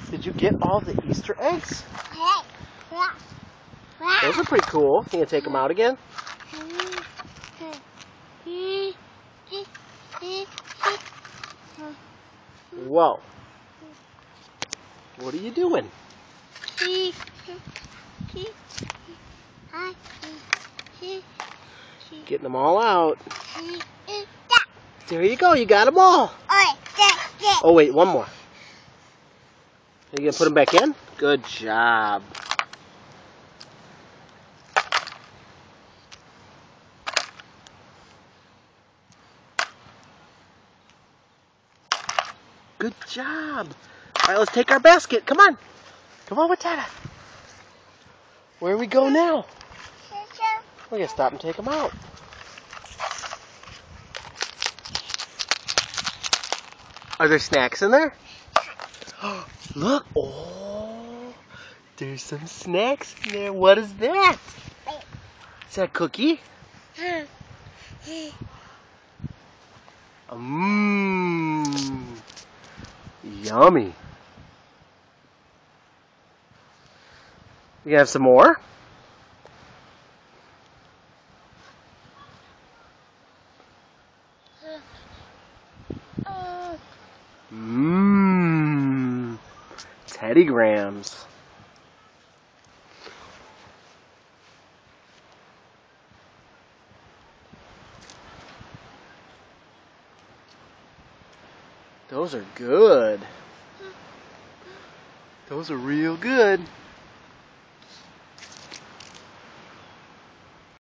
Did you get all the Easter eggs? Those are pretty cool. Can you take them out again? Whoa. What are you doing? Getting them all out. There you go. You got them all. Oh, wait. One more. Are you going to put them back in? Good job. Good job. All right, let's take our basket. Come on. Come on, Watata. Where do we go now? We're going to stop and take them out. Are there snacks in there? Look. Oh, there's some snacks in there. What is that? Is that a cookie? Mmm. Yummy. You have some more? Mmm. Teddy Grahams. Those are good. Those are real good.